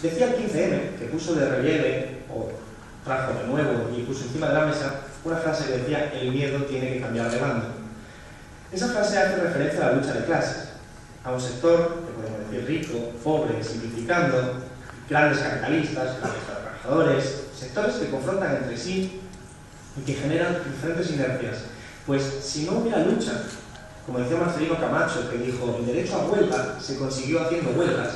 Decía el 15M, que puso de relieve, o trajo de nuevo y puso encima de la mesa, una frase que decía: el miedo tiene que cambiar de bando. Esa frase hace referencia a la lucha de clases, a un sector, que podemos decir rico, pobre, simplificando, grandes capitalistas, grandes trabajadores, sectores que confrontan entre sí y que generan diferentes inercias. Pues si no hubiera lucha, como decía Marcelino Camacho, que dijo: el derecho a huelga se consiguió haciendo huelgas,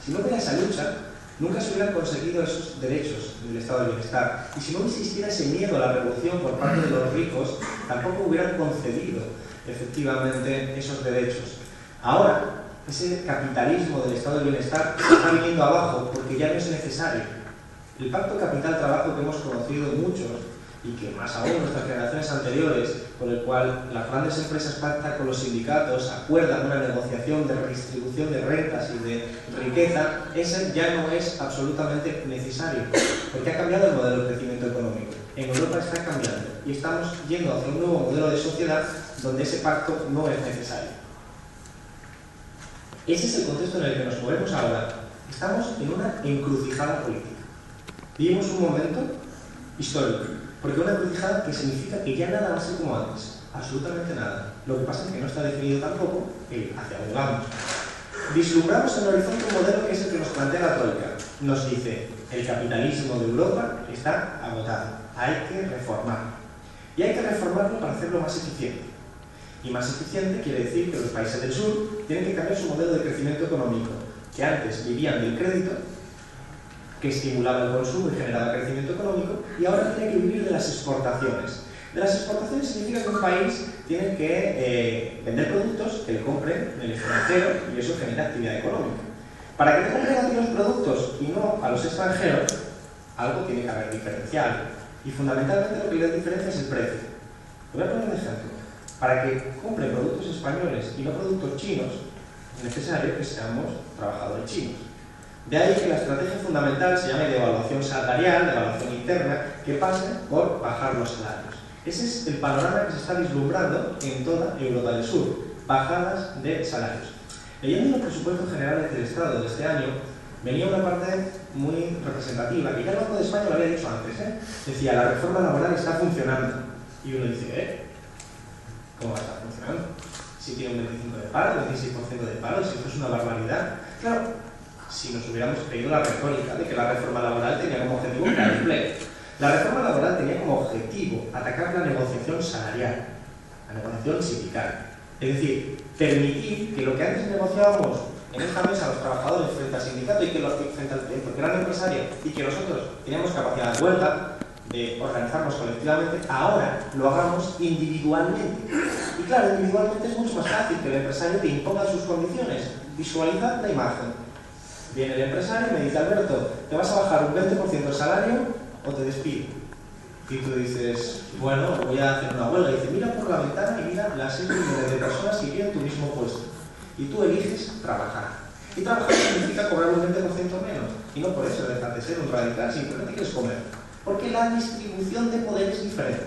si no hubiera esa lucha, nunca se hubieran conseguido esos derechos del estado de bienestar. Y si no existiera ese miedo a la revolución por parte de los ricos, tampoco hubieran concedido efectivamente esos derechos. Ahora, ese capitalismo del estado de bienestar está viniendo abajo porque ya no es necesario. El pacto capital-trabajo que hemos conocido muchos, y que más aún nuestras generaciones anteriores, por el cual las grandes empresas pactan con los sindicatos, acuerdan una negociación de redistribución de rentas y de riqueza, ese ya no es absolutamente necesario, porque ha cambiado el modelo de crecimiento económico. En Europa está cambiando y estamos yendo hacia un nuevo modelo de sociedad donde ese pacto no es necesario. Ese es el contexto en el que nos movemos ahora. Estamos en una encrucijada política. Vivimos un momento histórico, porque una encrucijada que significa que ya nada va a ser como antes, absolutamente nada. Lo que pasa es que no está definido tampoco hacia dónde vamos. Vislumbramos en el horizonte un modelo que es el que nos plantea la Troika. Nos dice: el capitalismo de Europa está agotado, hay que reformarlo. Y hay que reformarlo para hacerlo más eficiente. Y más eficiente quiere decir que los países del sur tienen que cambiar su modelo de crecimiento económico, que antes vivían del crédito, que estimulaba el consumo y generaba crecimiento económico, y ahora tiene que vivir de las exportaciones. De las exportaciones significa que un país tiene que vender productos que le compren en el extranjero, y eso genera actividad económica. Para que te compren a ti los productos y no a los extranjeros, algo tiene que haber diferencial. Y fundamentalmente lo que le diferencia es el precio. Te voy a poner un ejemplo. Para que compren productos españoles y no productos chinos, es necesario que seamos trabajadores chinos. De ahí que la estrategia fundamental se llame devaluación salarial, devaluación interna, que pase por bajar los salarios. Ese es el panorama que se está vislumbrando en toda Europa del Sur, bajadas de salarios. Leyendo los presupuestos generales del Estado de este año, venía una parte muy representativa, que ya el Banco de España lo había dicho antes, decía: la reforma laboral está funcionando. Y uno dice: ¿cómo va a estar funcionando? Si tiene un 25% de paro, un 16% de paro, si esto es una barbaridad. Claro, si nos hubiéramos creído la retórica de que la reforma laboral tenía como objetivo crear empleo. La reforma laboral tenía como objetivo atacar la negociación salarial, la negociación sindical. Es decir, permitir que lo que antes negociábamos en esta mesa los trabajadores frente al sindicato y que los frente al gran empresario, y que nosotros teníamos capacidad de huelga, de organizarnos colectivamente, ahora lo hagamos individualmente. Y claro, individualmente es mucho más fácil que el empresario te imponga sus condiciones. Visualizad la imagen. Viene el empresario y me dice: Alberto, ¿te vas a bajar un 20% el salario o te despido? Y tú dices: bueno, voy a hacer una huelga. Y dice: mira por la ventana y mira las 6 millones de personas que quieren tu mismo puesto. Y tú eliges trabajar. Y trabajar significa cobrar un 20% menos. Y no por eso dejar de ser un radical, simplemente quieres comer. Porque la distribución de poder es diferente.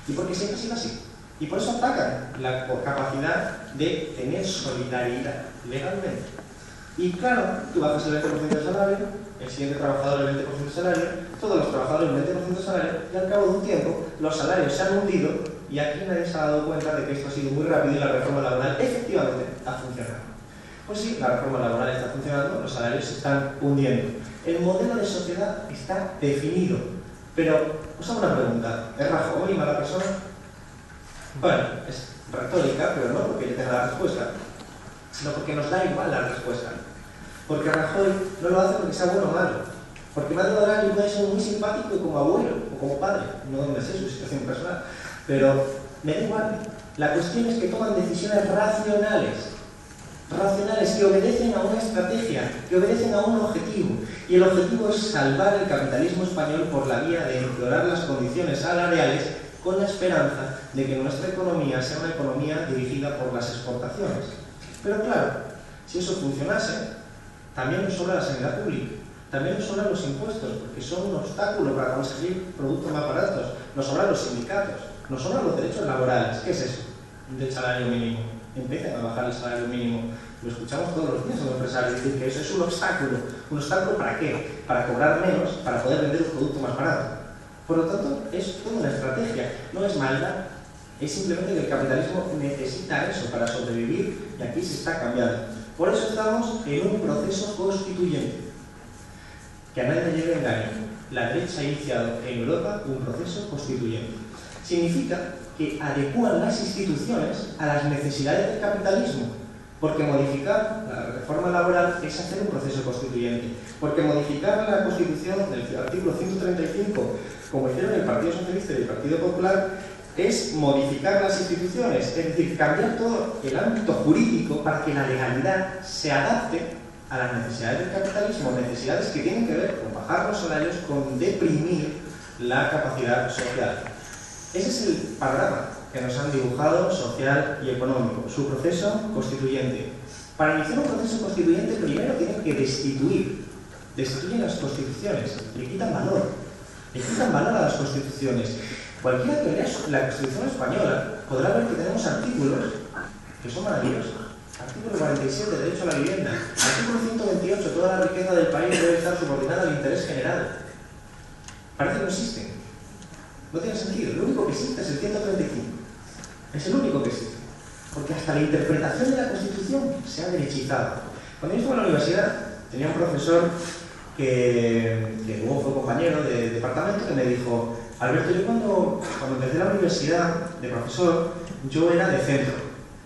Y porque siempre ha sido así. Y por eso atacan la capacidad de tener solidaridad legalmente. Y claro, tú bajas el 20% del salario, el siguiente trabajador el 20% del salario, todos los trabajadores el 20% del salario, y al cabo de un tiempo los salarios se han hundido, y aquí nadie se ha dado cuenta de que esto ha sido muy rápido y la reforma laboral efectivamente ha funcionado. Pues sí, la reforma laboral está funcionando, los salarios se están hundiendo. El modelo de sociedad está definido. Pero os hago una pregunta: ¿es Rajoy mala persona? Bueno, es retórica, pero no porque yo tenga la respuesta, sino porque nos da igual la respuesta. Porque Rajoy no lo hace porque sea bueno o malo. Porque Mario Draghi puede ser muy simpático como abuelo o como padre, no me sé su situación personal, pero me da igual. La cuestión es que toman decisiones racionales que obedecen a una estrategia, que obedecen a un objetivo. Y el objetivo es salvar el capitalismo español por la vía de empeorar las condiciones salariales, con la esperanza de que nuestra economía sea una economía dirigida por las exportaciones. Pero claro, si eso funcionase, también nos sobra la sanidad pública, también nos sobran los impuestos, porque son un obstáculo para conseguir productos más baratos, nos sobran los sindicatos, nos sobran los derechos laborales. ¿Qué es eso del salario mínimo? empiecen a bajar el salario mínimo. Lo escuchamos todos los días a los empresarios decir que eso es un obstáculo. ¿Un obstáculo para qué? Para cobrar menos, para poder vender un producto más barato. Por lo tanto, es toda una estrategia, no es maldad. Es simplemente que el capitalismo necesita eso para sobrevivir y aquí se está cambiando. Por eso estamos en un proceso constituyente. Que a nadie le lleve engaño. La derecha ha iniciado en Europa un proceso constituyente. Significa que adecúan las instituciones a las necesidades del capitalismo. Porque modificar la reforma laboral es hacer un proceso constituyente. Porque modificar la Constitución del artículo 135, como hicieron el Partido Socialista y el Partido Popular, es modificar las instituciones, es decir, cambiar todo el ámbito jurídico para que la legalidad se adapte a las necesidades del capitalismo, necesidades que tienen que ver con bajar los salarios, con deprimir la capacidad social. Ese es el panorama que nos han dibujado social y económico, su proceso constituyente. Para iniciar un proceso constituyente primero tienen que destituyen las constituciones, le quitan valor a las constituciones. Cualquiera que lea la Constitución española podrá ver que tenemos artículos que son maravillosos. Artículo 47, derecho a la vivienda. Artículo 128, toda la riqueza del país debe estar subordinada al interés general. Parece que no existen. No tiene sentido. Lo único que existe es el 135. Es el único que existe. Porque hasta la interpretación de la Constitución se ha derechizado. Cuando yo estuve en la universidad, tenía un profesor que luego fue compañero de departamento que me dijo: Alberto, yo cuando empecé la universidad de profesor, yo era de centro.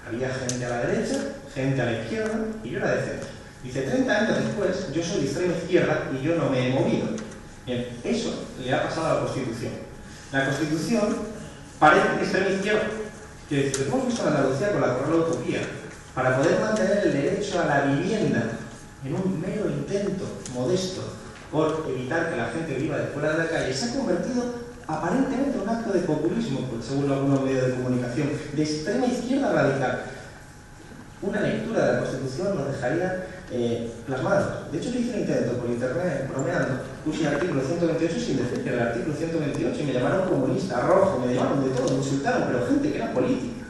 Había gente a la derecha, gente a la izquierda y yo era de centro. Dice, 30 años después, yo soy de extrema izquierda y yo no me he movido. Bien, eso le ha pasado a la Constitución. La Constitución parece de extrema izquierda. Quiere decir, lo hemos visto en Andalucía con la Corral Utopía. Para poder mantener el derecho a la vivienda en un mero intento modesto por evitar que la gente viva de fuera de la calle, se ha convertido aparentemente en un acto de populismo, según algunos medios de comunicación, de extrema izquierda radical. Una lectura de la Constitución nos dejaría plasmados. De hecho, yo hice un intento por internet, bromeando, puse el artículo 128 sin decir que era el artículo 128 y me llamaron comunista, rojo, me llamaron de todo, me insultaron, pero gente que era política.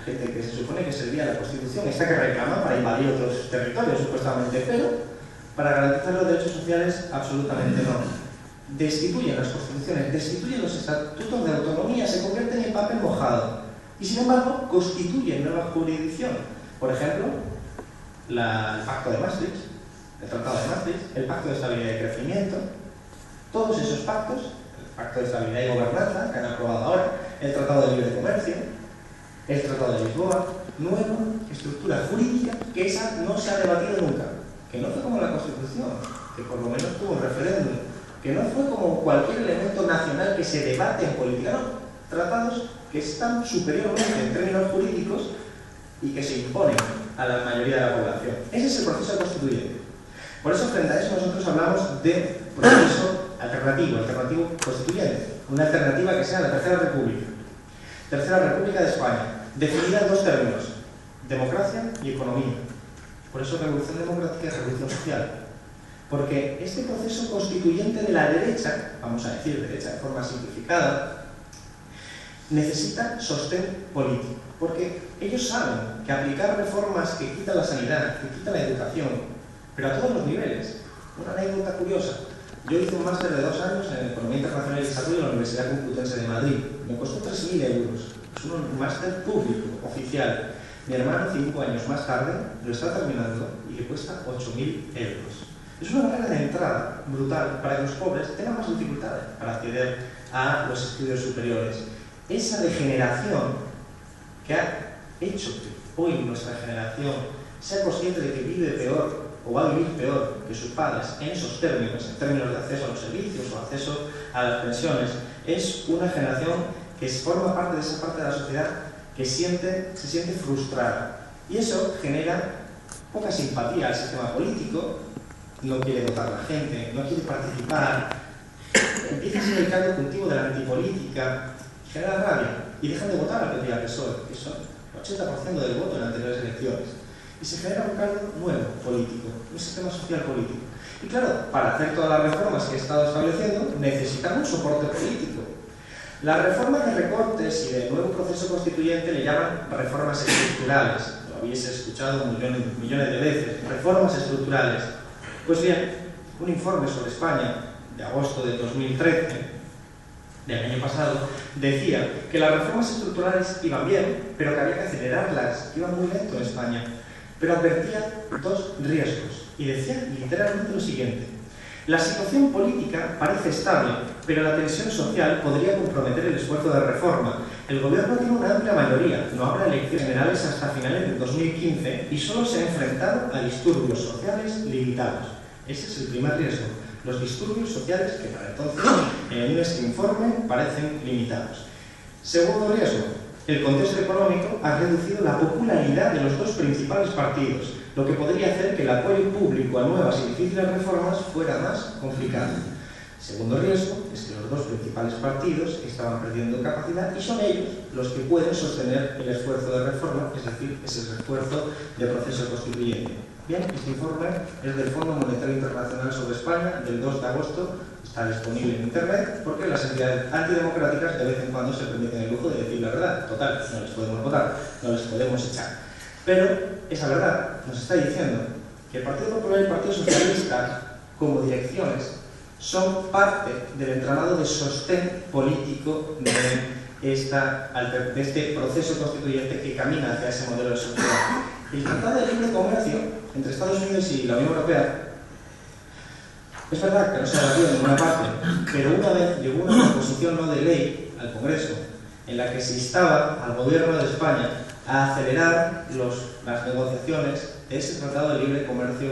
Gente que se supone que servía a la Constitución, esta que reclama para invadir otros territorios, supuestamente, pero para garantizar los derechos sociales, absolutamente no. Destituyen las constituciones, destituyen los estatutos de autonomía, se convierten en papel mojado y sin embargo constituyen nueva jurisdicción. Por ejemplo, el Pacto de Maastricht, el Tratado de Maastricht, el Pacto de Estabilidad y Crecimiento, todos esos pactos, el Pacto de Estabilidad y Gobernanza que han aprobado ahora, el Tratado de Libre Comercio, el Tratado de Lisboa, nueva estructura jurídica que esa no se ha debatido nunca, que no fue como la Constitución, que por lo menos tuvo un referéndum, que no fue como cualquier elemento nacional que se debate en política, no, tratados que están superiormente en términos jurídicos y que se imponen a la mayoría de la población. Ese es el proceso constituyente. Por eso, frente a eso, nosotros hablamos de proceso alternativo constituyente, una alternativa que sea la Tercera República. Tercera República de España, definida en dos términos, democracia y economía. Por eso revolución democrática y revolución social. Porque este proceso constituyente de la derecha, vamos a decir derecha de forma simplificada, necesita sostén político. Porque ellos saben que aplicar reformas que quitan la sanidad, que quitan la educación, pero a todos los niveles. Una anécdota curiosa. Yo hice un máster de 2 años en Economía Internacional y Desarrollo en la Universidad Complutense de Madrid. Me costó 3.000 euros. Es un máster público, oficial. Mi hermano, 5 años más tarde, lo está terminando y le cuesta 8.000 euros. Es una barrera de entrada brutal para que los pobres tengan más dificultades para acceder a los estudios superiores. Esa degeneración que ha hecho que hoy nuestra generación sea consciente de que vive peor o va a vivir peor que sus padres en esos términos, en términos de acceso a los servicios o acceso a las pensiones, es una generación que forma parte de esa parte de la sociedad que se siente frustrada. Y eso genera poca simpatía al sistema político, no quiere votar la gente, no quiere participar, empieza a ser el caldo cultivo de la antipolítica, genera rabia y dejan de votar al PP y al PSOE, que son el 80% del voto en las anteriores elecciones. Y se genera un caldo nuevo político, un sistema social político. Y claro, para hacer todas las reformas que he estado estableciendo, necesitan un soporte político. Las reformas de recortes y de nuevo proceso constituyente le llaman reformas estructurales. Lo habéis escuchado millones de veces. Reformas estructurales. Pues bien, un informe sobre España de agosto de 2013, del año pasado, decía que las reformas estructurales iban bien, pero que había que acelerarlas, que iban muy lento en España. Pero advertía dos riesgos y decía literalmente lo siguiente: la situación política parece estable, pero la tensión social podría comprometer el esfuerzo de reforma. El gobierno tiene una amplia mayoría, no habrá elecciones generales hasta finales de 2015 y solo se ha enfrentado a disturbios sociales limitados. Ese es el primer riesgo, los disturbios sociales que para entonces en este informe parecen limitados. Segundo riesgo, el contexto económico ha reducido la popularidad de los dos principales partidos, lo que podría hacer que el apoyo público a nuevas y difíciles reformas fuera más complicado. Segundo riesgo es que los dos principales partidos estaban perdiendo capacidad y son ellos los que pueden sostener el esfuerzo de reforma, es decir, ese esfuerzo de proceso constituyente. Bien, este informe es del Fondo Monetario Internacional sobre España, del 2 de agosto, está disponible en Internet, porque las entidades antidemocráticas de vez en cuando se permiten el lujo de decir la verdad. Total, no les podemos votar, no les podemos echar. Pero esa verdad nos está diciendo que el Partido Popular y el Partido Socialista, como direcciones, son parte del entramado de sostén político de este proceso constituyente que camina hacia ese modelo de sociedad. El Tratado de Libre Comercio entre Estados Unidos y la Unión Europea es verdad que no se ha debatido en ninguna parte, pero una vez llegó una proposición no de ley al Congreso en la que se instaba al Gobierno de España a acelerar las negociaciones de ese Tratado de Libre Comercio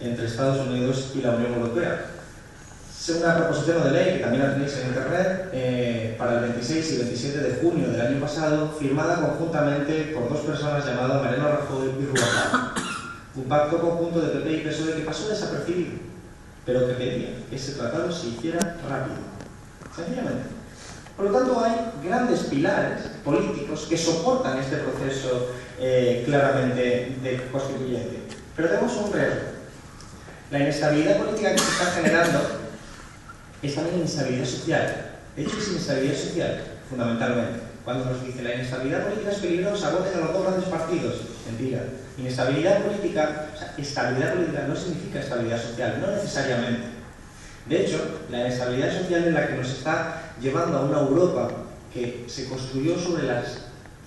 entre Estados Unidos y la Unión Europea. Es una proposición de ley que también la tenéis en Internet para el 26 y 27 de junio del año pasado, firmada conjuntamente por dos personas llamadas Mariano Rajoy y Rubalcaba. Un pacto conjunto de PP y PSOE que pasó desapercibido, pero que pedía que ese tratado se hiciera rápido, sencillamente. Por lo tanto, hay grandes pilares políticos que soportan este proceso claramente de constituyente. Pero tenemos un riesgo. La inestabilidad política que se está generando es también inestabilidad social. De hecho, es inestabilidad social, fundamentalmente. Cuando nos dice la inestabilidad política es peligrosa, voten a los dos grandes partidos. Mentira. Inestabilidad política, o sea, estabilidad política no significa estabilidad social, no necesariamente. De hecho, la inestabilidad social es la que nos está llevando a una Europa que se construyó sobre las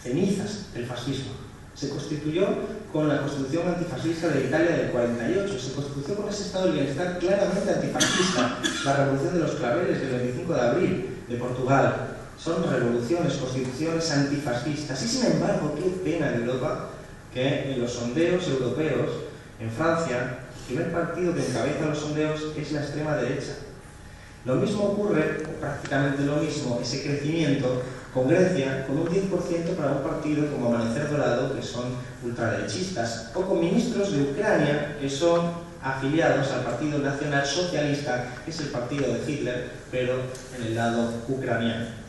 cenizas del fascismo. Se constituyó con la Constitución antifascista de Italia del 48, se constituyó con ese estado de bienestar claramente antifascista, la revolución de los claveles del 25 de abril de Portugal. Son revoluciones, constituciones antifascistas. Y sin embargo, qué pena en Europa que en los sondeos europeos, en Francia, el primer partido que encabeza los sondeos es la extrema derecha. Lo mismo ocurre, o prácticamente lo mismo, ese crecimiento con Grecia, con un 10% para un partido como Amanecer Dorado, que son ultraderechistas, o con ministros de Ucrania, que son afiliados al Partido Nacional Socialista, que es el partido de Hitler, pero en el lado ucraniano.